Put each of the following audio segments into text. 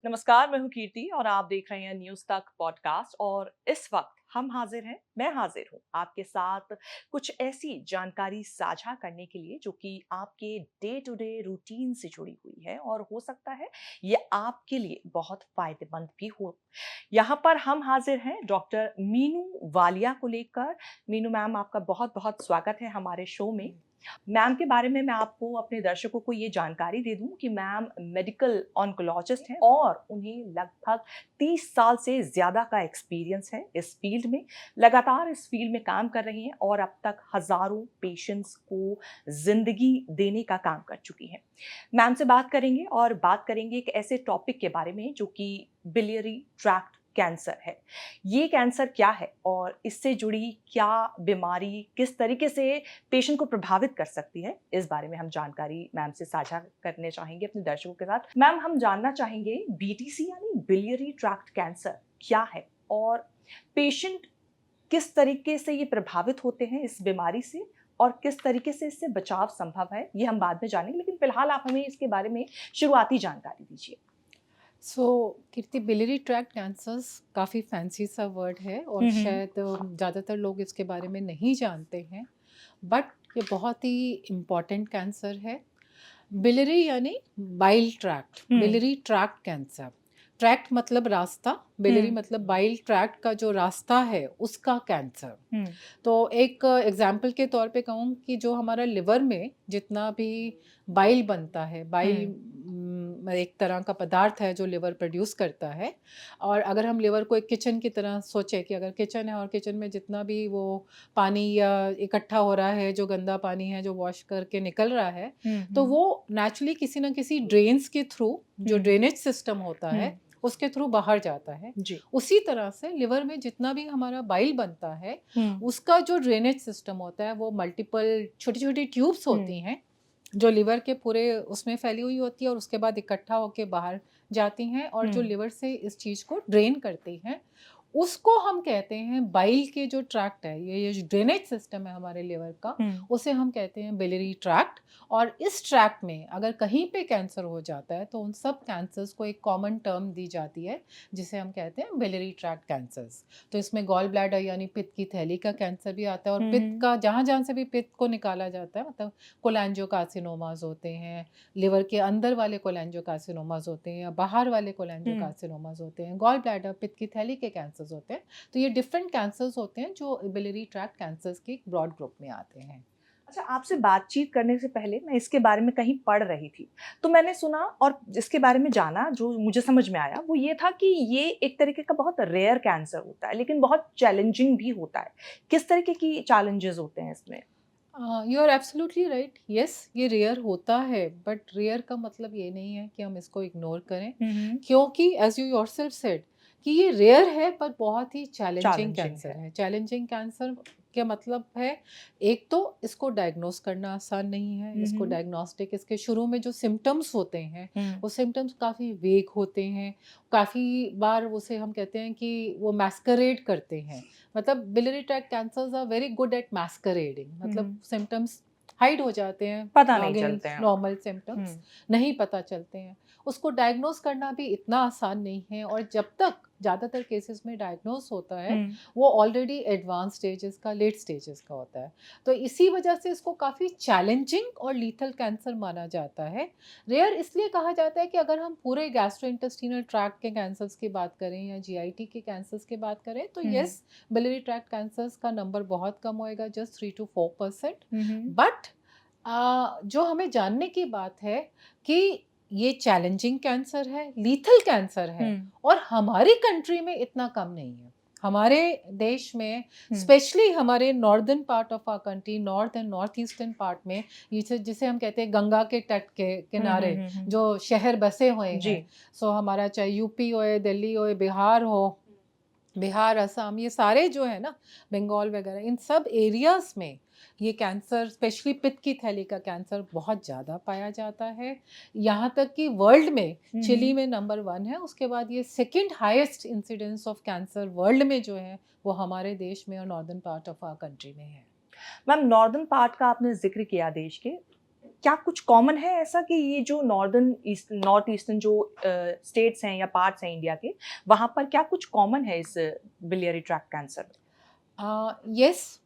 नमस्कार, मैं हूँ कीर्ति और आप देख रहे हैं न्यूज़ तक पॉडकास्ट। और इस वक्त हम हाजिर हैं, मैं हाजिर हूँ आपके साथ कुछ ऐसी जानकारी साझा करने के लिए जो कि आपके डे टू डे रूटीन से जुड़ी हुई है और हो सकता है ये आपके लिए बहुत फायदेमंद भी हो। यहाँ पर हम हाजिर हैं डॉक्टर मीनू वालिया को लेकर। मीनू मैम, आपका बहुत बहुत स्वागत है हमारे शो में। मैम के बारे में मैं आपको, अपने दर्शकों को ये जानकारी दे दूं कि मैम मेडिकल ऑन्कोलॉजिस्ट हैं और उन्हें लगभग 30 साल से ज़्यादा का एक्सपीरियंस है इस फील्ड में। लगातार इस फील्ड में काम कर रही हैं और अब तक हज़ारों पेशेंट्स को ज़िंदगी देने का काम कर चुकी हैं। मैम से बात करेंगे और बात करेंगे एक ऐसे टॉपिक के बारे में जो कि बिलियरी ट्रैक्ट कैंसर है। ये कैंसर क्या है और इससे जुड़ी क्या बीमारी किस तरीके से पेशेंट को प्रभावित कर सकती है, इस बारे में हम जानकारी मैम से साझा करने चाहेंगे अपने दर्शकों के साथ। मैम, हम जानना चाहेंगे बीटीसी यानी बिलियरी ट्रैक्ट कैंसर क्या है और पेशेंट किस तरीके से ये प्रभावित होते हैं इस बीमारी से और किस तरीके से इससे बचाव संभव है, ये हम बाद में जानेंगे। लेकिन फिलहाल आप हमें इसके बारे में शुरुआती जानकारी दीजिए। सो कीर्ति, बिलियरी ट्रैक्ट कैंसर्स काफ़ी फैंसी सा वर्ड है और हम्म। शायद ज़्यादातर लोग इसके बारे में नहीं जानते हैं। बट ये बहुत ही इम्पॉर्टेंट कैंसर है। बिलियरी यानी bile tract, hmm. Biliary tract cancer. Tract मतलब रास्ता, बिलियरी हम्म। मतलब बाइल ट्रैक्ट का जो रास्ता है उसका कैंसर। हम्म। तो एक एग्जाम्पल के तौर पे कहूँ कि जो हमारा लिवर में जितना भी बाइल बनता है, बाइल हम्म। एक तरह का पदार्थ है जो लिवर प्रोड्यूस करता है। और अगर हम लिवर को एक किचन की तरह सोचें कि अगर किचन है और किचन में जितना भी वो पानी या इकट्ठा हो रहा है, जो गंदा पानी है जो वॉश करके निकल रहा है, तो हम्म। वो नेचुरली किसी ना किसी ड्रेन्स के थ्रू, जो हम्म। ड्रेनेज सिस्टम होता है हम्म। उसके थ्रू बाहर जाता है। जी। उसी तरह से लिवर में जितना भी हमारा बाइल बनता है हम्म। उसका जो ड्रेनेज सिस्टम होता है वो मल्टीपल छोटी छोटी ट्यूब्स हम्म। होती हैं जो लिवर के पूरे उसमें फैली हुई होती है और उसके बाद इकट्ठा होके बाहर जाती हैं और जो हम्म। लिवर से इस चीज़ को ड्रेन करती हैं। उसको हम कहते हैं बाइल के जो ट्रैक्ट है, ये जो ड्रेनेज सिस्टम है हमारे लिवर का, हम्म। उसे हम कहते हैं बिलियरी ट्रैक्ट। और इस ट्रैक्ट में अगर कहीं पे कैंसर हो जाता है तो उन सब कैंसर्स को एक कॉमन टर्म दी जाती है जिसे हम कहते हैं बिलियरी ट्रैक्ट कैंसर्स। तो इसमें गॉल ब्लैडर यानी पित्त की थैली का कैंसर भी आता है और पित्त हम्म। का जहाँ जहाँ से भी पित्त को निकाला जाता है, मतलब कोलेंजियोकार्सिनोमास होते हैं, लिवर के अंदर वाले कोलेंजियोकार्सिनोमास होते हैं या बाहर वाले हम्म। कोलेंजियोकार्सिनोमास होते हैं, गॉल ब्लैडर पित्त की थैली के कैंसर्स होते हैं। तो ये डिफरेंट कैंसर्स होते हैं जो बिलियरी ट्रैक्ट कैंसर्स के एक ब्रॉड ग्रुप में आते हैं। अच्छा, आपसे बातचीत करने से पहले मैं इसके बारे में कहीं पढ़ रही थी, तो मैंने सुना और जिसके बारे में जाना, जो मुझे समझ में आया वो ये था कि ये एक तरीके का बहुत रेयर कैंसर होता है, लेकिन बहुत चैलेंजिंग भी होता है। किस तरीके की चैलेंजेस होते हैं इसमें? You are absolutely right. Yes, ये रेयर होता है, बट रेयर का मतलब ये नहीं है कि हम इसको इग्नोर करें, हुँ। क्योंकि एज यू योरसेल्फ सेड कि ये रेयर है पर बहुत ही चैलेंजिंग चैलेंजिंग कैंसर है। है। चैलेंजिंग कैंसर क्या मतलब है? एक तो इसको डायग्नोस करना आसान नहीं है। हुँ, इसको हुँ। डायग्नोस्टिक, इसके शुरू में जो सिम्टम्स होते हैं हुँ। वो सिम्टम्स काफ़ी वेग होते हैं। काफ़ी बार उसे हम कहते हैं कि वो मैस्करेड करते हैं। मतलब biliary tract cancers are very good at masquerading, hmm, मतलब हुँ। सिम्टम्स हाइड हो जाते हैं पता नहीं चलते अगेंस्ट हैं। नॉर्मल सिम्टम्स, हुँ। नहीं पता चलते हैं। उसको डायग्नोस करना भी इतना आसान नहीं है और जब तक ज़्यादातर केसेस में डायग्नोस होता है हुँ। वो ऑलरेडी एडवांस स्टेजेस का, लेट स्टेजेस का होता है। तो इसी वजह से इसको काफ़ी चैलेंजिंग और लीथल कैंसर माना जाता है। रेयर इसलिए कहा जाता है कि अगर हम पूरे गैस्ट्रोइंटेस्टिनल ट्रैक्ट के कैंसर्स की बात करें या जीआईटी के कैंसर्स की बात करें तो हुँ। यस, बिलियरी ट्रैक्ट कैंसर्स का नंबर बहुत कम होएगा, just 3 to 4%। Hmm, hmm. But जो हमें जानने की बात है कि ये चैलेंजिंग कैंसर है, लीथल कैंसर है हुँ। और हमारी कंट्री में इतना कम नहीं है। हमारे देश में, हुँ। स्पेशली हमारे northern part of our country, north and north eastern part में, जिसे जिसे हम कहते हैं गंगा के तट के हुँ, हुँ, किनारे हुँ, हुँ। जो शहर बसे हुए जी। हैं। सो हमारा चाहे यूपी होए, दिल्ली होए, बिहार हो, बिहार, असम, ये सारे जो है ना, बंगाल वगैरह, इन सब एरियाज़ में ये कैंसर, स्पेशली पित्त की थैली का कैंसर बहुत ज़्यादा पाया जाता है। यहाँ तक कि वर्ल्ड में हुँ, चिली हुँ। में नंबर 1 है, उसके बाद ये second highest incidence of cancer world में जो है वो हमारे देश में और northern part of our country में है। मैम, नॉर्दर्न पार्ट का आपने ज़िक्र किया देश के। क्या कुछ कॉमन है ऐसा कि ये जो नॉर्थ ईस्टर्न जो स्टेट्स हैं या पार्ट्स हैं इंडिया के, वहाँ पर क्या कुछ कॉमन है इस बिलियरी ट्रैक्ट कैंसर में? यस,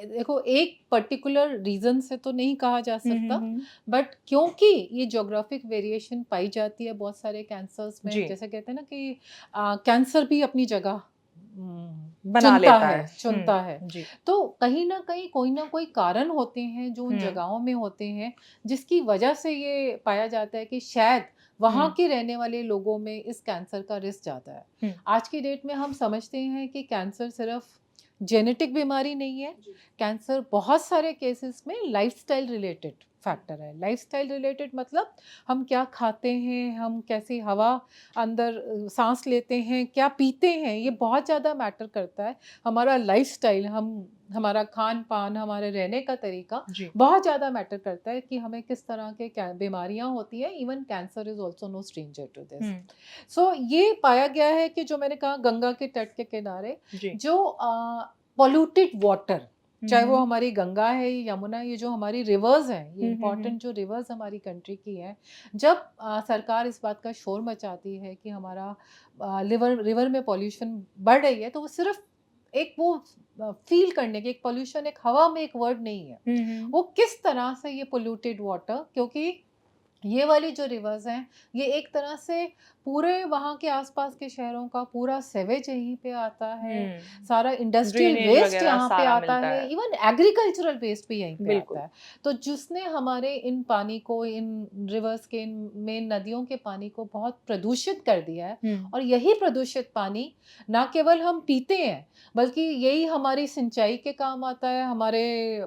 देखो एक पर्टिकुलर रीज़न से तो नहीं कहा जा सकता, हुँ। बट क्योंकि ये ज्योग्राफिक वेरिएशन पाई जाती है बहुत सारे कैंसर्स में, जी, जैसे कहते हैं ना कि कैंसर भी अपनी जगह बना चुनता लेता है है। चुनता है। जी। तो कहीं न कहीं कोई न कोई कारण होते हैं जो उन हुँ, जगहों में होते हैं, जिसकी वजह से ये पाया जाता है कि शायद वहाँ हुँ, के रहने वाले लोगों में इस कैंसर का रिस्क ज़्यादा है। हुँ। आज की डेट में हम समझते हैं कि कैंसर सिर्फ़ जेनेटिक बीमारी नहीं है, जी। कैंसर बहुत सारे केसेस में लाइफ़स्टाइल रिलेटेड फैक्टर है। लाइफ़स्टाइल रिलेटेड मतलब हम क्या खाते हैं, हम कैसी हवा अंदर साँस लेते हैं, क्या पीते हैं, ये बहुत ज़्यादा मैटर करता है। हमारा लाइफ़स्टाइल, हमारा खान-पान, हमारे रहने का तरीका जी। बहुत ज़्यादा मैटर करता है कि हमें किस तरह के क्या बीमारियाँ होती हैं। Even cancer is also no stranger to this. Hmm, so ये पाया गया है कि जो मैंने कहा गंगा के तट के किनारे जी। जो पॉल्यूटेड वाटर, हुँ, चाहे वो हुँ। हमारी गंगा है, यमुना, ये जो हमारी रिवर्स हैं, ये हुँ, हुँ, हुँ। इम्पोर्टेंट जो रिवर्स हमारी कंट्री की हैं, जब सरकार इस बात का शोर मचाती है कि हमारा लिवर रिवर में पॉल्यूशन बढ़ रही है, तो वो सिर्फ एक वो फ़ील करने की, एक पॉल्यूशन एक हवा में एक वर्ड नहीं है। हुँ, हुँ। वो किस तरह से ये पॉल्यूटेड वाटर, क्योंकि ये वाली जो रिवर्स हैं, ये एक तरह से पूरे वहाँ के आस-पास के शहरों का पूरा सीवेज यहीं पे आता है, हुँ। सारा इंडस्ट्रियल ड्रेनेज वेस्ट वगैरह यहाँ पे सारा आता मिलता है, है। इवन एग्रीकल्चरल वेस्ट भी यहीं पे आता बिल्कुल। है। तो जिसने हमारे इन पानी को, इन रिवर्स के, इन मेन नदियों के पानी को बहुत प्रदूषित कर दिया है, हुँ। और यही प्रदूषित पानी ना केवल हम पीते हैं, बल्कि यही हमारी सिंचाई के काम आता है, हमारे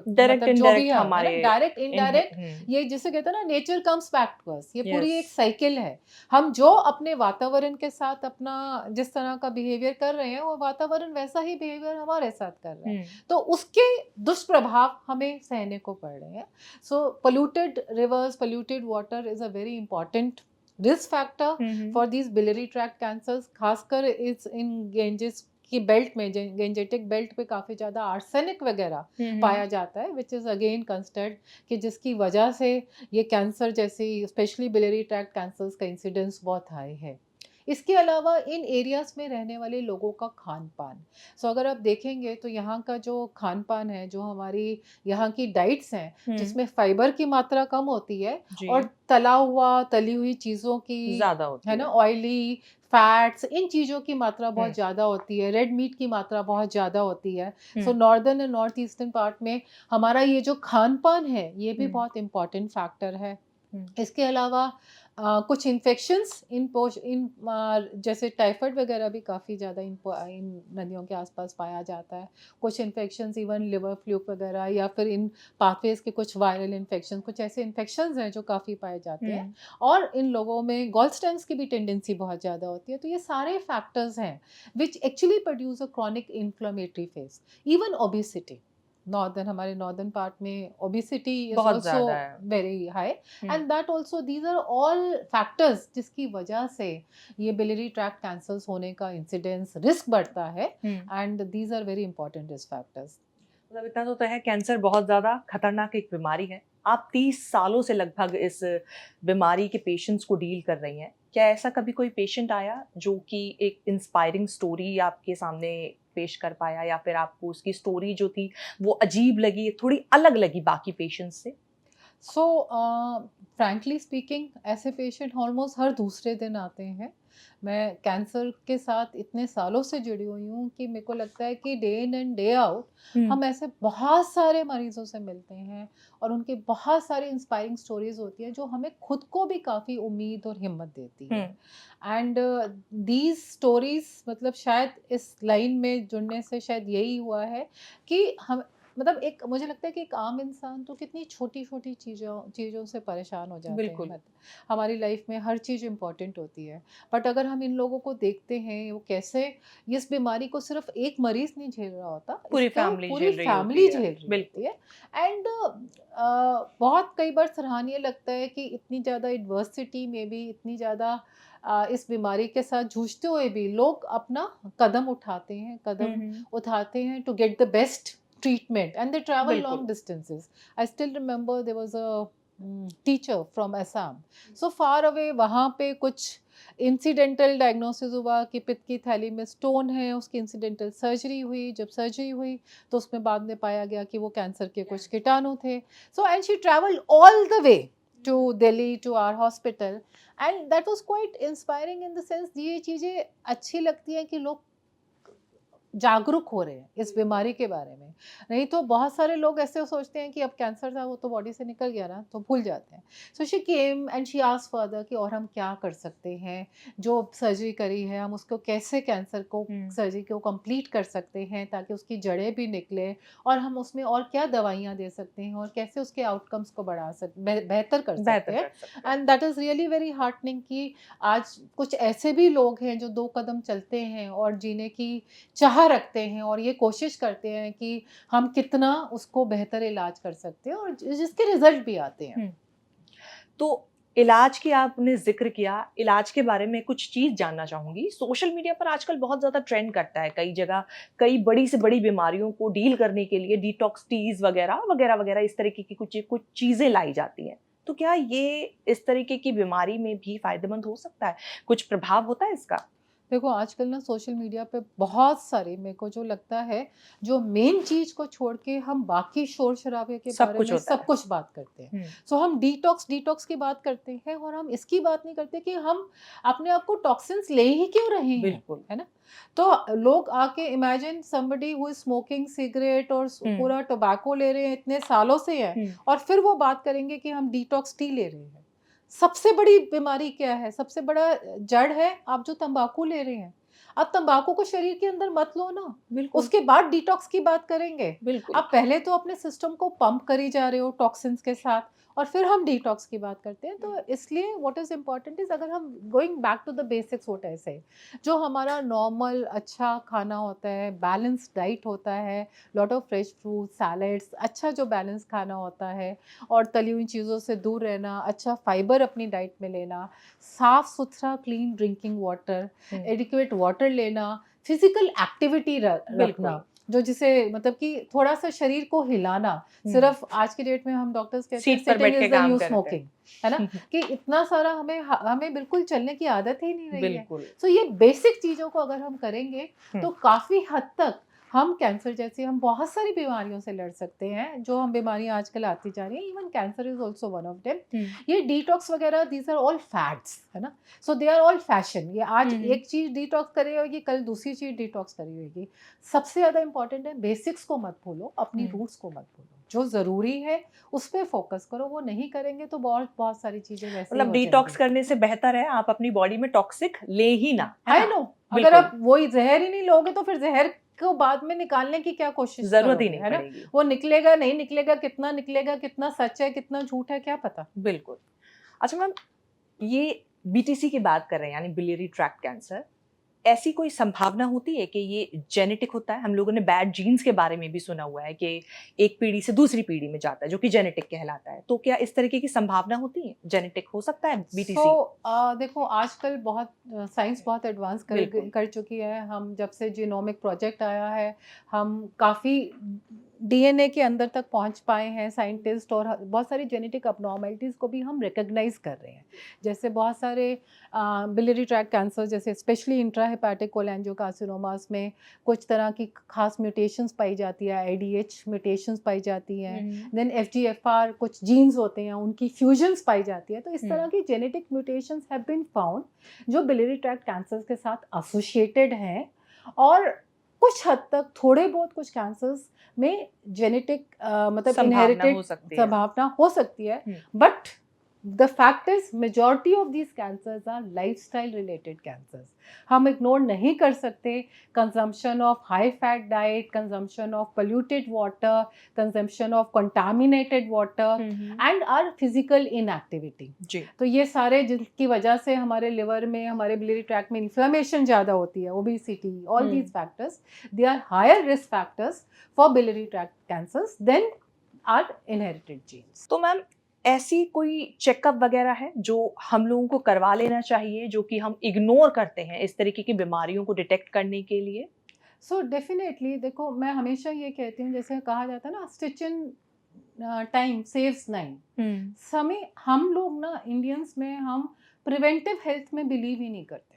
डायरेक्ट मतलब जो भी इनडायरेक्ट है ना? हमारे डायरेक्ट, इन्हे इनडायरेक्ट, हुँ। ये जिसे कहते हैं ना nature comes back to us, ये पूरी यस। एक साइकिल है। हम जो अपने वातावरण के साथ अपना जिस तरह का बिहेवियर कर रहे हैं, वो वातावरण वैसा ही बिहेवियर हमारे साथ कर रहा है। हुँ। तो उसके दुष्प्रभाव हमें सहने को पड़ रहे हैं। So polluted rivers, polluted water is a very important risk factor hmm, hmm. For these biliary tract cancers, खासकर इस इन गेंजेस की बेल्ट में, गेंजेटिक बेल्ट पे काफ़ी ज़्यादा आर्सेनिक वगैरह हुँ, हुँ। पाया जाता है, व्हिच इज़ अगेन कंसिडर्ड कि जिसकी वजह से ये कैंसर जैसी स्पेशली बिलियरी ट्रैक्ट कैंसर्स का इंसिडेंस बहुत हाई है। इसके अलावा इन एरियाज़ में रहने वाले लोगों का खान-पान। सो अगर आप देखेंगे तो यहाँ का जो खान-पान है, जो हमारी यहाँ की डाइट्स हैं, हुँ। जिसमें फाइबर की मात्रा कम होती है और जी, तला हुआ, तली हुई चीज़ों की, ज़्यादा है होती ना, है। ऑयली, फैट्स, इन चीज़ों की मात्रा बहुत हुँ, ज़्यादा होती है, रेड मीट की मात्रा बहुत ज़्यादा होती है। Hmm, so northern and north eastern part में हमारा ये जो खान-पान है, ये भी हुँ, बहुत इम्पोर्टेंट फैक्टर है। हुँ, इसके अलावा कुछ इन्फेक्शंस जैसे टाइफाइड वगैरह भी काफ़ी ज़्यादा इन नदियों के आसपास पाया जाता है। कुछ इन्फेक्शंस इवन लिवर फ्लूक वगैरह, या फिर इन पाथवेज़ के कुछ वायरल इन्फेक्शन, कुछ ऐसे इन्फेक्शंस हैं जो काफ़ी पाए जाते हैं, हुँ। और इन लोगों में गॉलस्टोन्स की भी टेंडेंसी बहुत ज़्यादा होती है। तो ये सारे फैक्टर्स हैं which actually produce a chronic inflammatory phase, even obesity. हमारे नॉर्दर्न पार्ट में ओबेसिटी इज़ बहुत ऑल्सो ज़्यादा है। Very high, hmm, and that also these are all factors जिसकी वजह से ये बिलियरी ट्रैक्ट कैंसर्स होने का इंसिडेंस रिस्क बढ़ता है, hmm. And these are very important risk factors. मतलब इतना तो तय है कैंसर बहुत ज़्यादा खतरनाक एक बीमारी है। आप 30 सालों से लगभग इस बीमारी के पेशेंट्स को डील कर रही हैं। क्या ऐसा कभी कोई पेशेंट आया जो कि एक इंस्पायरिंग स्टोरी आपके सामने पेश कर पाया या फिर आपको उसकी स्टोरी जो थी वो अजीब लगी, थोड़ी अलग लगी बाकी पेशेंट्स से? सो फ्रैंकली स्पीकिंग, ऐसे पेशेंट ऑलमोस्ट हर दूसरे दिन आते हैं। मैं कैंसर के साथ इतने सालों से जुड़ी हुई हूँ कि मेरे को लगता है कि day in and day out hmm, हम ऐसे बहुत सारे मरीजों से मिलते हैं, और उनकी बहुत सारी इंस्पायरिंग स्टोरीज होती है जो हमें खुद को भी काफ़ी उम्मीद और हिम्मत देती हुँ, है। एंड दीज स्टोरीज, मतलब शायद इस लाइन में जुड़ने से शायद यही हुआ है कि हम, मतलब एक मुझे लगता है कि एक आम इंसान तो कितनी छोटी-छोटी चीज़ों चीज़ों से परेशान हो जाते हैं, बिल्कुल। मत हमारी लाइफ में हर चीज़ इम्पोर्टेंट होती है। बट अगर हम इन लोगों को देखते हैं, वो कैसे इस बीमारी को सिर्फ़ एक मरीज़ नहीं झेल रहा होता, पूरी इसको फैमिली पूरी झेल रही होती फैमिली है। झेल रही होती बिल्कुल। है। एंड बहुत कई बार सराहनीय लगता है कि इतनी ज़्यादा एडversity में भी, इतनी ज़्यादा इस बीमारी के साथ जूझते हुए भी लोग अपना कदम उठाते हैं, हुँ, कदम हुँ। उठाते हैं to get the best treatment, and they travel बिल्कुल। long distances. I still remember there was a teacher from Assam, so far away. वहाँ पे कुछ इंसिडेंटल डायग्नोसिस हुआ कि पित्त की थैली में स्टोन है, उसकी इंसिडेंटल सर्जरी हुई। जब सर्जरी हुई तो उसमें बाद में पाया गया कि वो कैंसर के कुछ कीटाणु थे। So and she travelled all the way to Delhi to our hospital, and that was quite inspiring in the sense, ये चीज़ें अच्छी लगती हैं कि लोग जागरूक हो रहे हैं इस बीमारी के बारे में। नहीं तो बहुत सारे लोग ऐसे सोचते हैं कि अब कैंसर था वो तो बॉडी से निकल गया ना, तो भूल जाते हैं। So she came and she asked further कि और हम क्या कर सकते हैं, जो सर्जरी करी है हम उसको कैसे कैंसर को हुँ। सर्जरी को कंप्लीट कर सकते हैं ताकि उसकी जड़ें भी निकले, और हम उसमें और क्या दवाइयाँ दे सकते हैं और कैसे उसके आउटकम्स को बढ़ा बेहतर कर सकते बेहतर हैं। कर सकते हैं। And that is really very heartening कि आज कुछ ऐसे भी लोग हैं जो 2 कदम चलते हैं और जीने की चाह रखते हैं और ये कोशिश करते हैं कि हम कितना उसको बेहतर इलाज कर सकते हैं और जिसके रिजल्ट भी आते हैं। हुँ। तो इलाज की आपने ज़िक्र किया, इलाज के बारे में कुछ चीज़ जानना चाहूँगी। सोशल मीडिया पर आजकल बहुत ज़्यादा ट्रेंड करता है, कई जगह कई बड़ी से बड़ी बीमारियों को डील करने के लिए डिटॉक्स टीज़ वगैरह, वगैरह-वगैरह इस तरीके की कुछ कुछ चीज़ें लाई जाती हैं। तो क्या ये इस तरीके की बीमारी में भी फ़ायदेमंद हो सकता है? कुछ प्रभाव होता है इसका? देखो आजकल ना सोशल मीडिया पे बहुत सारे, मेरे को जो लगता है, जो मेन चीज़ को छोड़ के हम बाकी शोर-शराबे के सब बारे कुछ में होता सब है। कुछ बात करते हैं। हुँ, सो हम डिटॉक्स की बात करते हैं और हम इसकी बात नहीं करते कि हम अपने आप को टॉक्सिन्स ले ही क्यों रहे हैं, बिल्कुल। है ना? तो लोग आके imagine somebody who is smoking cigarette और हुँ, पूरा टोबैको ले रहे हैं, इतने सालों से है, हुँ, और फिर वो बात करेंगे कि हम डिटॉक्स टी ले रहे हैं। सबसे बड़ी बीमारी क्या है? सबसे बड़ा जड़ है आप जो तंबाकू ले रहे हैं। आप तंबाकू को शरीर के अंदर मत लो ना, बिल्कुल, उसके बाद डिटॉक्स की बात करेंगे। बिल्कुल। आप पहले तो अपने सिस्टम को पंप करी जा रहे हो टॉक्सिन्स के साथ और फिर हम डिटॉक्स की बात करते हैं। तो इसलिए व्हाट इज़ इम्पोर्टेंट इज़, अगर हम going back to the basics what I say, जो हमारा नॉर्मल अच्छा खाना होता है, बैलेंस्ड डाइट होता है, lot of fresh fruit, salads, अच्छा जो बैलेंस खाना होता है और तली हुई चीज़ों से दूर रहना, अच्छा फाइबर अपनी डाइट में लेना, साफ-सुथरा क्लीन ड्रिंकिंग वाटर, हुँ, एडिक्वेट वाटर लेना, फिज़िकल एक्टिविटी बिल्कुल। रखना, जो जिसे मतलब कि थोड़ा-सा शरीर को हिलाना। हुँ, सिर्फ़ आज की डेट में हम डॉक्टर्स कहते हैं सीट पर सिटिंग बैठ के इज़ द काम न्यू करते स्मोकिंग, है ना? हैं। कि इतना सारा हमें बिल्कुल चलने की आदत ही नहीं रही है। बिल्कुल। सो ये बेसिक चीज़ों को अगर हम करेंगे हुँ, तो काफ़ी हद तक हम कैंसर जैसी हम बहुत सारी बीमारियों से लड़ सकते हैं, जो हम बीमारियाँ आजकल आती जा रही हैं। Even cancer is also one of them. Hmm, ये डिटॉक्स वगैरह दीज़ आर ऑल फैड्स, है ना? So they are all fashion. ये आज हुँ, हुँ, एक चीज़ डिटॉक्स करी होगी, कल दूसरी चीज़ डिटॉक्स करी होगी। सबसे ज़्यादा इम्पोर्टेंट है बेसिक्स को मत भूलो, अपनी हुँ। रूट्स को मत भूलो। जो ज़रूरी है उस पे फ़ोकस करो, वो नहीं करेंगे तो बहुत सारी चीज़ें वैसे ही मतलब हो डिटॉक्स जाएँगी। करने से बेहतर है आप अपनी बॉडी में टॉक्सिक ले ही ना, है आई ना? नो, अगर बिल्कुल, आप वही ज़हर ही नहीं लोगे तो फिर ज़हर को बाद में निकालने की क्या कोशिश ज़रूरत ही करोगे, नहीं है ना? पड़ेगी। वो निकलेगा, कितना सच है, कितना झूठ है, क्या पता? बिल्कुल। अच्छा मैम, ये बीटीसी की बात कर रहे हैं यानी बिलियरी ट्रैक्ट कैंसर, ऐसी कोई संभावना होती है कि ये जेनेटिक होता है? हम लोगों ने बैड जीन्स के बारे में भी सुना हुआ है कि एक पीढ़ी से दूसरी पीढ़ी में जाता है, जो कि जेनेटिक कहलाता है। तो क्या इस तरीके की संभावना होती है? जेनेटिक हो सकता है सो बीटीसी? देखो आजकल बहुत साइंस बहुत एडवांस बिल्कुल। कर चुकी है। हम जब से जीनोमिक प्रोजेक्ट आया है, हम काफ़ी डीएनए के अंदर तक पहुंच पाए हैं साइंटिस्ट, और बहुत सारी जेनेटिक अबनॉर्मलिटीज़ को भी हम रिकॉग्नाइज कर रहे हैं। जैसे बहुत सारे बिलियरी ट्रैक्ट कैंसर, जैसे स्पेशली इंट्राहेपेटिक कोलेंजियोकार्सिनोमास में कुछ तरह की खास म्यूटेशंस पाई जाती है, आईडीएच म्यूटेशंस पाई जाती हैं, हुँ, देन एफजीएफआर कुछ जीन्स होते हैं उनकी फ्यूजन्स पाई जाती है। तो इस हुँ, तरह की genetic mutations have been found जो बिलियरी ट्रैक्ट कैंसर के साथ एसोसिएटेड हैं, और कुछ हद तक थोड़े बहुत कुछ कैंसर्स में जेनेटिक मतलब संभावना हो इनहेरिटेड सकती है। संभावना हो सकती है। Hmm, but the fact is majority of these cancers are lifestyle related cancers. हम इग्नोर नहीं कर सकते consumption of high fat diet, consumption of polluted water, consumption of contaminated water hmm, hmm. And are physical inactivity. जी, तो ये सारे जिनकी वजह से हमारे लिवर में, हमारे बिलियरी ट्रैक्ट में इन्फ्लेमेशन ज़्यादा होती है, obesity, all hmm. These factors, they are higher risk factors for biliary tract cancers than are inherited genes. तो मैम ऐसी कोई चेकअप वगैरह है जो हम लोगों को करवा लेना चाहिए, जो कि हम इग्नोर करते हैं इस तरीके की बीमारियों को डिटेक्ट करने के लिए? सो डेफिनेटली देखो, मैं हमेशा ये कहती हूँ, जैसे कहा जाता है ना, स्टिच इन टाइम सेव्स 9। समय हम लोग ना इंडियंस में हम प्रिवेंटिव हेल्थ में बिलीव ही नहीं करते।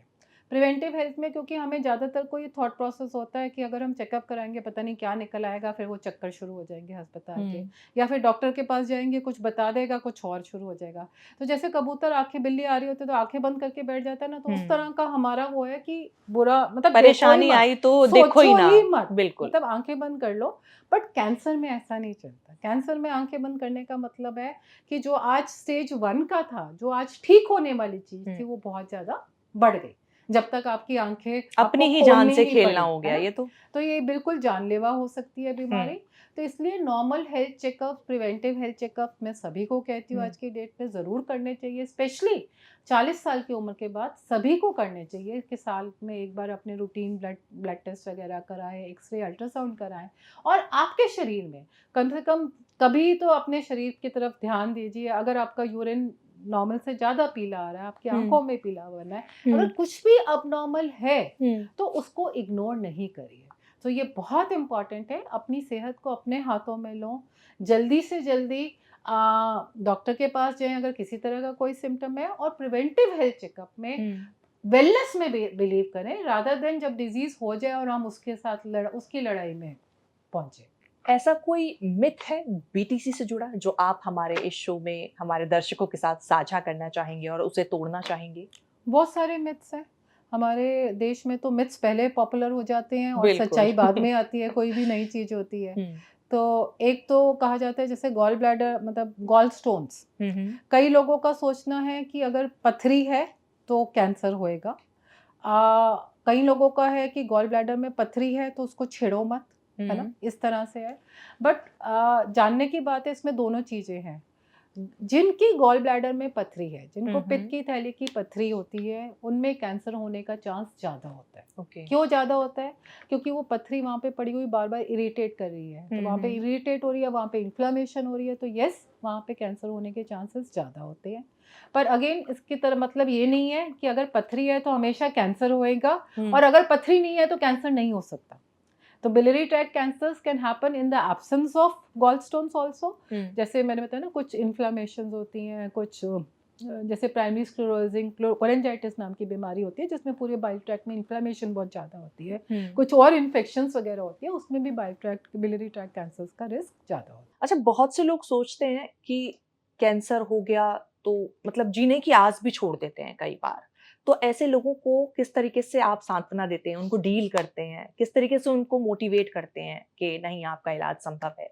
प्रिवेंटिव हेल्थ में क्योंकि हमें ज़्यादातर कोई थॉट प्रोसेस होता है कि अगर हम चेकअप कराएंगे पता नहीं क्या निकल आएगा, फिर वो चक्कर शुरू हो जाएंगे अस्पताल के, या फिर डॉक्टर के पास जाएंगे कुछ बता देगा कुछ और शुरू हो जाएगा। तो जैसे कबूतर आंखें बिल्ली आ रही होती है तो आंखें बंद करके बैठ जाता है ना, तो उस तरह का हमारा वो है कि बुरा मतलब देखो ही परेशानी मत, आई तो देखो ही सोचो ना। ही मत, बिल्कुल। मतलब आंखें बंद कर लो। बट कैंसर में ऐसा नहीं चलता। कैंसर में आंखें बंद करने का मतलब है कि जो आज स्टेज 1 का था, जो आज ठीक होने वाली चीज थी, वो बहुत ज्यादा बढ़ गई। जब तक आपकी आंखें अपनी आपको ही जान खोलनी से ही खेलना पड़ी, हो है गया ना? ये तो ये बिल्कुल जानलेवा हो सकती है बीमारी। तो इसलिए normal health checkup, preventive health checkup मैं सभी को कहती हूँ आज की डेट में ज़रूर करने चाहिए। स्पेशली 40 साल की उम्र के बाद सभी को करने चाहिए कि साल में एक बार अपने रूटीन ब्लड टेस्ट वगैरह कराएं, एक्सरे, अल्ट्रासाउंड कराएं। और आपके शरीर में कम से कम कभी तो अपने शरीर की तरफ ध्यान दीजिए। अगर आपका यूरिन नॉर्मल से ज़्यादा पीला आ रहा है, आपकी आंखों में पीलापन है, अगर कुछ भी अबनॉर्मल है तो उसको इग्नोर नहीं करिए। तो ये बहुत इम्पॉर्टेंट है, अपनी सेहत को अपने हाथों में लो, जल्दी से जल्दी डॉक्टर के पास जाएं अगर किसी तरह का कोई सिम्टम है, और प्रिवेंटिव हेल्थ चेकअप में वेलनेस में बिलीव करें, रादर देन जब डिजीज हो जाए और हम उसके साथ उसकी लड़ाई में पहुंचे। ऐसा कोई मिथ है बीटीसी से जुड़ा जो आप हमारे इस शो में हमारे दर्शकों के साथ साझा करना चाहेंगे और उसे तोड़ना चाहेंगे? बहुत सारे मिथ्स हैं हमारे देश में। तो मिथ्स पहले पॉपुलर हो जाते हैं और बिल्कुल। सच्चाई बाद में आती है, कोई भी नई चीज होती है। तो एक तो कहा जाता है जैसे गॉल ब्लैडर मतलब गॉल स्टोन्स, कई लोगों का सोचना है कि अगर पथरी है तो कैंसर होएगा। कई लोगों का है कि गॉल ब्लैडर में पथरी है तो उसको छेड़ो मत, है ना, इस तरह से है। बट जानने की बात है इसमें दोनों चीजें हैं। जिनकी गॉल ब्लैडर में पथरी है, जिनको पित्त की थैली की पथरी होती है, उनमें कैंसर होने का चांस ज़्यादा होता है। क्यों ज़्यादा होता है? क्योंकि वो पथरी वहाँ पे पड़ी हुई बार बार इरिटेट कर रही है, तो वहाँ पे इरिटेट हो रही है, वहाँ पे इन्फ्लेमेशन हो रही है, तो यस वहाँ पे कैंसर होने के चांसेस ज़्यादा होते हैं। पर अगेन इसकी तरह मतलब ये नहीं है कि अगर पथरी है तो हमेशा कैंसर होएगा, और अगर पथरी नहीं है तो कैंसर नहीं हो सकता। तो biliary tract cancers can happen in the absence of gallstones also. जैसे मैंने बताया ना, कुछ इन्फ्लेमेशंस होती हैं, कुछ जैसे प्राइमरी स्क्लेरोसिंग कोलेंजाइटिस नाम की बीमारी होती है जिसमें पूरे बाइल ट्रैक्ट में इन्फ्लेमेशन बहुत ज़्यादा होती है। कुछ और इन्फेक्शंस वगैरह होती है, उसमें भी बिलियरी ट्रैक्ट कैंसर्स का रिस्क ज़्यादा होता है। अच्छा, बहुत से लोग सोचते हैं कि कैंसर हो गया तो मतलब जीने की आस भी छोड़ देते हैं कई बार। तो ऐसे लोगों को किस तरीके से आप सांत्वना देते हैं, उनको डील करते हैं, किस तरीके से उनको मोटिवेट करते हैं कि नहीं आपका इलाज संभव है?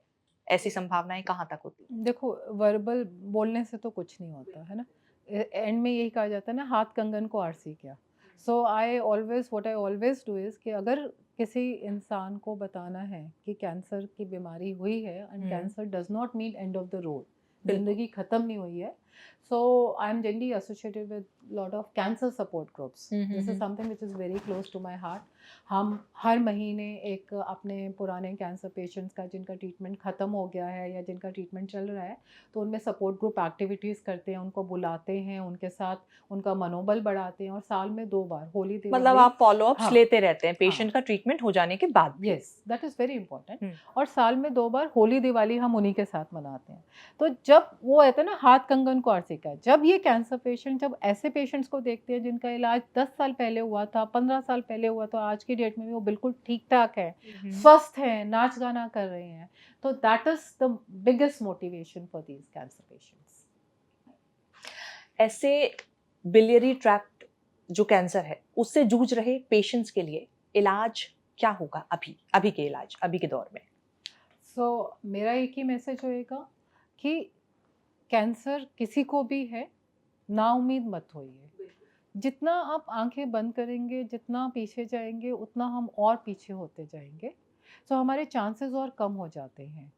ऐसी संभावनाएं कहाँ तक होती हैं? देखो, वर्बल बोलने से तो कुछ नहीं होता है ना। एंड में यही कहा जाता है ना, हाथ कंगन को आरसी क्या। So I always what I always do is कि अगर किसी इंसान को बताना है कि कैंसर की बीमारी हुई है, and cancer does not mean end of the road, जिंदगी ख़त्म नहीं हुई है। So I am generally associated with lot of cancer support groups. This is something which is very close to my heart. हम हर महीने एक अपने पुराने कैंसर पेशेंट्स का जिनका ट्रीटमेंट ख़त्म हो गया है या जिनका ट्रीटमेंट चल रहा है, तो उनमें सपोर्ट ग्रुप एक्टिविटीज़ करते हैं, उनको बुलाते हैं, उनके साथ उनका मनोबल बढ़ाते हैं। और साल में 2 बार होली मतलब दिवाली, आप फॉलो-अप्स हाँ, लेते रहते हैं हाँ, पेशेंट का ट्रीटमेंट हो जाने के बाद भी? Yes, that is very important. और साल में 2 बार होली दिवाली हम उन्हीं के साथ मनाते हैं। तो जब वो कहते हैं ना, हाथ कंगन को आरसी का, जब ये कैंसर पेशेंट जब ऐसे पेशेंट्स को देखते हैं जिनका इलाज 10 साल पहले हुआ था, 15 साल पहले हुआ था, आज की डेट में भी वो बिल्कुल ठीक-ठाक है, स्वस्थ हैं, नाच-गाना कर रहे हैं, तो that is the biggest motivation for these cancer patients. ऐसे बिलियरी ट्रैक्ट जो कैंसर है, उससे जूझ रहे पेशेंट्स के लिए इलाज क्या होगा अभी के इलाज, अभी के दौर में? सो मेरा एक ही मैसेज होएगा कि कैंसर किसी को भी है, नाउम्मीद मत होइए। जितना आप आंखें बंद करेंगे, जितना पीछे जाएंगे, उतना हम और पीछे होते जाएंगे। सो हमारे चांसेस और कम हो जाते हैं।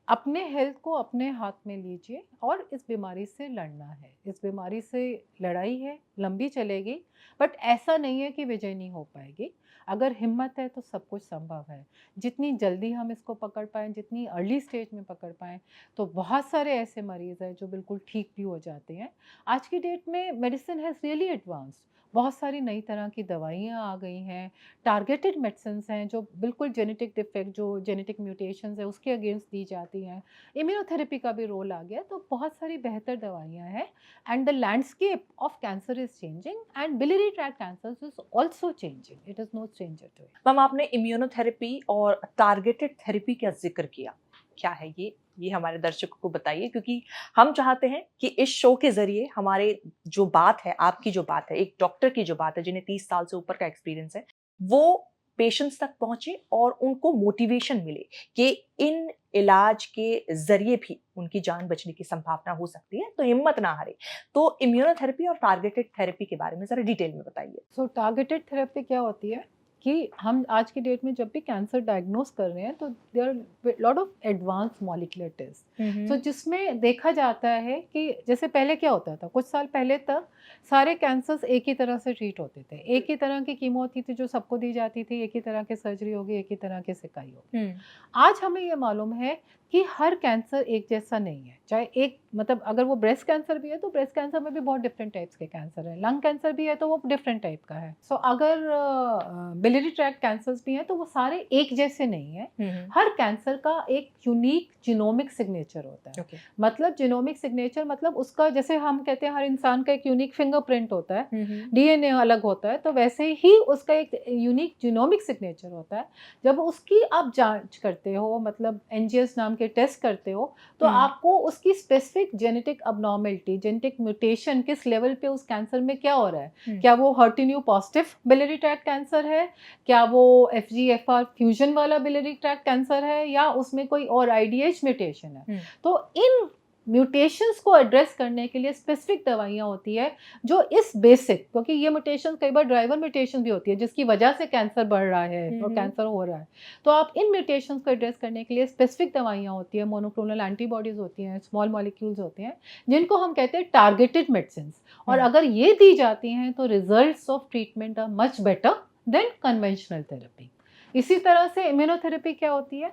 अपने हेल्थ को अपने हाथ में लीजिए और इस बीमारी से लड़ना है। इस बीमारी से लड़ाई है, लंबी चलेगी, बट ऐसा नहीं है कि विजय नहीं हो पाएगी। अगर हिम्मत है तो सब कुछ संभव है। जितनी जल्दी हम इसको पकड़ पाएँ, जितनी अर्ली स्टेज में पकड़ पाएँ, तो बहुत सारे ऐसे मरीज़ हैं जो बिल्कुल ठीक भी हो जाते हैं। आज की डेट में मेडिसिन हैज़ रियली एडवांस्ड। बहुत सारी नई तरह की दवाइयाँ आ गई हैं, टारगेटेड मेडिसिन्स हैं जो बिल्कुल जेनेटिक डिफेक्ट, जो जेनेटिक म्यूटेशंस है उसके अगेंस्ट दी जाती जाती हैं, इम्यूनोथेरेपी का भी रोल आ गया, तो बहुत सारी बेहतर दवाइयाँ हैं and the landscape of cancer is changing and biliary tract cancer is also changing, it is no stranger to it. Ma'am आपने इम्यूनोथेरेपी और टारगेटेड थेरेपी का ज़िक्र किया। क्या है ये? ये हमारे दर्शकों को बताइए क्योंकि हम चाहते हैं कि इस शो के ज़रिए हमारे जो बात है, आपकी जो बात है, एक डॉक्टर की जो बात है जिन्हें 30 साल से ऊपर का एक्सपीरियंस है, वो पेशेंट्स तक पहुँचे और उनको मोटिवेशन मिले कि इन इलाज के ज़रिए भी उनकी जान बचने की संभावना हो सकती है, तो हिम्मत ना हारें। तो इम्यूनोथेरेपी और टारगेटेड थेरेपी के बारे में ज़रा डिटेल में बताइए। सो टारगेटेड थेरेपी क्या होती है कि हम आज की डेट में जब भी कैंसर डायग्नोस कर रहे हैं तो there lot of advance molecular test, so जिसमें देखा जाता है कि जैसे पहले क्या होता था, कुछ साल पहले तक सारे कैंसर्स एक ही तरह से ट्रीट होते थे, एक ही तरह की कीमो होती थी जो सबको दी जाती थी, एक ही तरह की सर्जरी होगी, एक ही तरह की सिकाई होगी। हुँ। आज हमें ये मालूम है कि हर कैंसर एक जैसा नहीं है, चाहे एक मतलब अगर वो ब्रेस्ट कैंसर भी है तो ब्रेस्ट कैंसर में भी बहुत डिफरेंट टाइप्स के कैंसर है, लंग कैंसर भी है तो वो डिफरेंट टाइप का है। सो अगर बिलियरी ट्रैक्ट कैंसर्स भी हैं तो वो सारे एक जैसे नहीं है। हुँ, हुँ। हर कैंसर का एक यूनिक जीनोमिक सिग्नेचर होता है। ओके। मतलब जीनोमिक सिग्नेचर मतलब उसका, जैसे हम कहते हैं हर इंसान का एक यूनिक फिंगरप्रिंट होता है, हुँ, हुँ। डीएनए अलग होता है, तो वैसे ही उसका एक यूनिक जीनोमिक सिग्नेचर होता है। जब उसकी आप जांच करते हो, मतलब एनजीएस नाम के टेस्ट करते हो, तो हुँ। आपको उसकी specific genetic abnormality, genetic mutation किस लेवल पे उस कैंसर में क्या हो रहा है, हुँ। क्या वो HER2 positive biliary tract cancer है, क्या वो FGFR फ्यूजन वाला बिलियरी ट्रैक्ट कैंसर है, या उसमें कोई और IDH म्यूटेशन है। हुँ। तो इन म्यूटेशंस को एड्रेस करने के लिए स्पेसिफिक दवाइयाँ होती है जो इस बेसिक, क्योंकि ये म्यूटेशन कई बार ड्राइवर म्यूटेशन भी होती है जिसकी वजह से कैंसर बढ़ रहा है हुँ, और हुँ। कैंसर हो रहा है, तो आप इन म्यूटेशंस को एड्रेस करने के लिए स्पेसिफिक दवाइयाँ होती है, मोनोक्लोनल एंटीबॉडीज होती हैं, स्मॉल मॉलिक्यूल्स होते हैं, जिनको हम कहते हैं टारगेटेड मेडिसिन। और हुँ। अगर ये दी जाती हैं तो results of treatment are much better than conventional therapy. इसी तरह से इम्यूनोथेरेपी क्या होती है,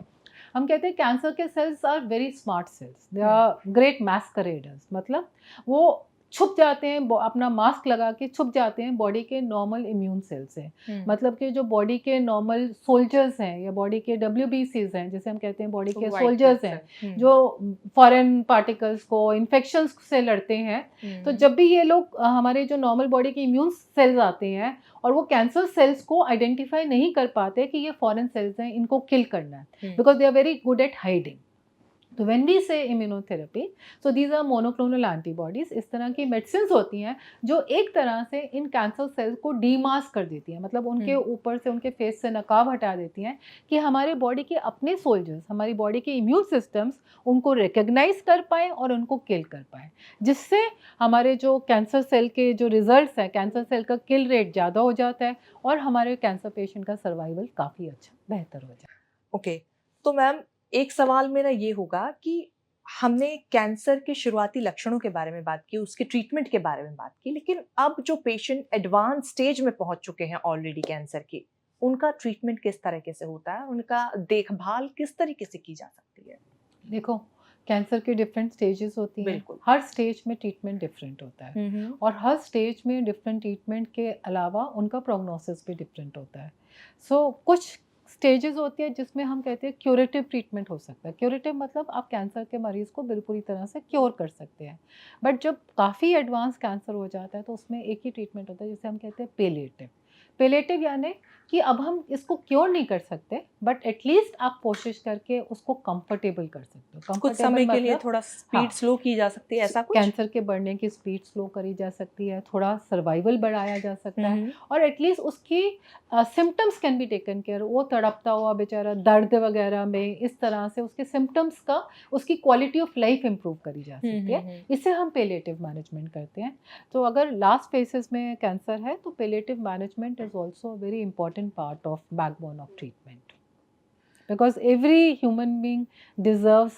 हम कहते हैं कैंसर के cells are very smart cells, they hmm. Are great masqueraders, मतलब वो छुप जाते हैं, अपना मास्क लगा के छुप जाते हैं बॉडी के नॉर्मल इम्यून सेल से। हुँ। मतलब कि जो बॉडी के नॉर्मल सोल्जर्स हैं या बॉडी के WBCs हैं, जैसे हम कहते हैं बॉडी के व्हाइट ब्लड सोल्जर्स हैं, सेल। हुँ। जो फॉरेन पार्टिकल्स को, इन्फेक्शंस से लड़ते हैं। तो हुँ। जब भी ये लोग हमारे जो नॉर्मल बॉडी के इम्यून सेल्स आते हैं और वो कैंसर सेल्स को आइडेंटिफाई नहीं कर पाते कि ये फॉरेन सेल्स हैं, इनको किल करना है, हुँ। because they are very good at hiding. तो when we say immunotherapy, so these are monoclonal antibodies, इस तरह की मेडिसिन होती हैं जो एक तरह से इन कैंसर सेल्स को डीमास्क कर देती हैं, मतलब उनके हुँ। ऊपर से, उनके फेस से नकाब हटा देती हैं कि हमारे बॉडी के अपने सोल्जर्स, हमारी बॉडी के इम्यून सिस्टम्स उनको रिकग्नाइज कर पाएँ और उनको किल कर पाएँ, जिससे हमारे जो कैंसर सेल के जो रिजल्ट्स हैं, कैंसर सेल का किल रेट ज़्यादा हो जाता है और हमारे कैंसर पेशेंट का सर्वाइवल काफ़ी अच्छा बेहतर हो जाता है। ओके। तो मैम एक सवाल मेरा ये होगा कि हमने कैंसर के शुरुआती लक्षणों के बारे में बात की, उसके ट्रीटमेंट के बारे में बात की, लेकिन अब जो पेशेंट एडवांस स्टेज में पहुंच चुके हैं ऑलरेडी कैंसर की, उनका ट्रीटमेंट किस तरीके से होता है? उनका देखभाल किस तरीके से की जा सकती है? देखो, कैंसर के डिफरेंट स्टेजेस होती हैं, बिल्कुल। हर स्टेज में ट्रीटमेंट डिफरेंट होता है हुँ, हुँ। और हर स्टेज में डिफरेंट ट्रीटमेंट के अलावा उनका प्रोग्नोसिस भी डिफरेंट होता है। सो कुछ स्टेजेस होती है जिसमें हम कहते हैं क्यूरेटिव ट्रीटमेंट हो सकता है। क्यूरेटिव मतलब आप कैंसर के मरीज़ को पूरी तरह से क्योर कर सकते हैं। बट जब काफ़ी एडवांस कैंसर हो जाता है तो उसमें एक ही ट्रीटमेंट होता है जिसे हम कहते हैं पेलिएटिव। पेलिएटिव यानी कि अब हम इसको क्योर नहीं कर सकते, बट एटलीस्ट आप कोशिश करके उसको कंफर्टेबल कर सकते हो। कुछ कंफर्टेबल समय के लिए मतलब थोड़ा हाँ, स्पीड स्लो की जा सकती है, ऐसा कुछ? कैंसर के बढ़ने की स्पीड स्लो करी जा सकती है, थोड़ा सर्वाइवल बढ़ाया जा सकता हुँ, है हुँ। और एटलीस्ट उसकी symptoms can be taken care. वो तड़पता हुआ बेचारा दर्द वगैरह में, इस तरह से उसके सिम्पटम्स का, उसकी क्वालिटी ऑफ लाइफ इम्प्रूव करी जा हुँ, सकती हुँ, है। हुँ। इसे हम पेलिएटिव मैनेजमेंट कहते हैं। तो अगर लास्ट फेजेस में कैंसर है तो palliative management is also very important part of backbone of treatment, because every human being deserves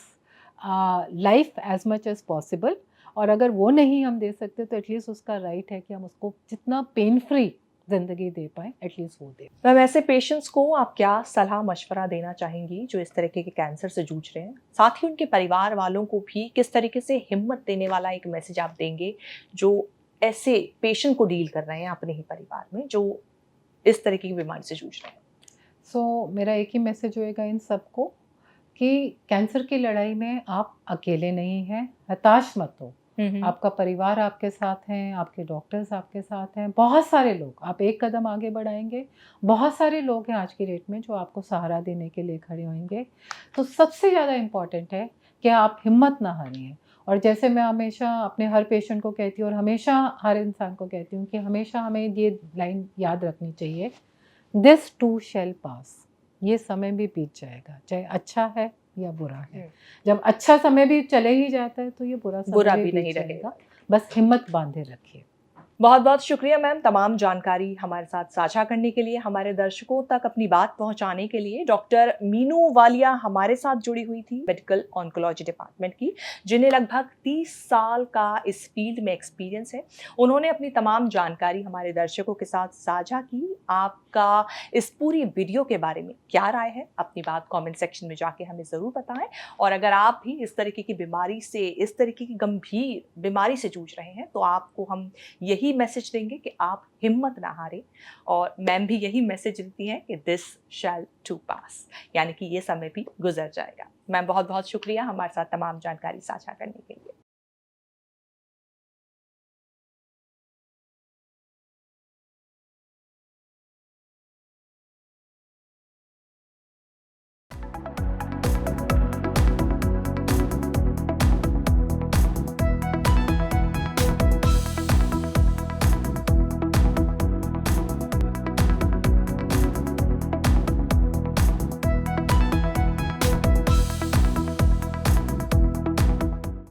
life as much as possible, और अगर वो नहीं हम दे सकते तो एटलीस्ट उसका राइट है कि हम उसको जितना पेन फ्री ज़िंदगी दे पाएँ, एटलीस्ट वो दें। मैम ऐसे पेशेंट्स को आप क्या सलाह-मशवरा देना चाहेंगी जो इस तरीके के कैंसर से जूझ रहे हैं? साथ ही उनके परिवार वालों को भी किस तरीके से हिम्मत देने वाला एक मैसेज आप देंगे, जो ऐसे पेशेंट को डील कर रहे हैं अपने ही परिवार में, जो इस तरीके की बीमारी से जूझ रहे हैं? सो मेरा एक ही मैसेज होएगा इन सबको कि कैंसर की लड़ाई में आप अकेले नहीं हैं, हताश मत हो। आपका परिवार आपके साथ हैं, आपके डॉक्टर्स आपके साथ हैं, बहुत सारे लोग, आप एक कदम आगे बढ़ाएँगे, बहुत सारे लोग हैं आज की डेट में जो आपको सहारा देने के लिए खड़े होंगे। तो सबसे ज़्यादा इम्पोर्टेंट है कि आप हिम्मत ना हारिए। और जैसे मैं हमेशा अपने हर पेशेंट को कहती हूँ और हमेशा हर इंसान को कहती हूँ कि हमेशा हमें ये लाइन याद रखनी चाहिए, दिस टू शैल पास। ये समय भी बीत जाएगा, चाहे अच्छा है या बुरा है। हुँ। जब अच्छा समय भी चले ही जाता है तो ये बुरा समय बुरा भी भी बीत नहीं जाएगा। रहेगा। बस हिम्मत बांधे रखिए। बहुत-बहुत शुक्रिया मैम तमाम जानकारी हमारे साथ साझा करने के लिए, हमारे दर्शकों तक अपनी बात पहुँचाने के लिए। डॉक्टर मीनू वालिया हमारे साथ जुड़ी हुई थी मेडिकल ऑन्कोलॉजी डिपार्टमेंट की, जिन्हें लगभग 30 साल का इस फील्ड में एक्सपीरियंस है। उन्होंने अपनी तमाम जानकारी हमारे दर्शकों के साथ साझा की। आपका इस पूरी वीडियो के बारे में क्या राय है? अपनी बात कमेंट सेक्शन में जाके हमें ज़रूर बताएँ। और अगर आप भी इस तरीके की बीमारी से, इस तरीके की गंभीर बीमारी से जूझ रहे हैं, तो आपको हम यही मैसेज देंगे कि आप हिम्मत ना हारें। और मैम भी यही मैसेज देती हैं कि दिस शैल टू पास, यानी कि ये समय भी गुजर जाएगा। मैम बहुत-बहुत शुक्रिया हमारे साथ तमाम जानकारी साझा करने के लिए।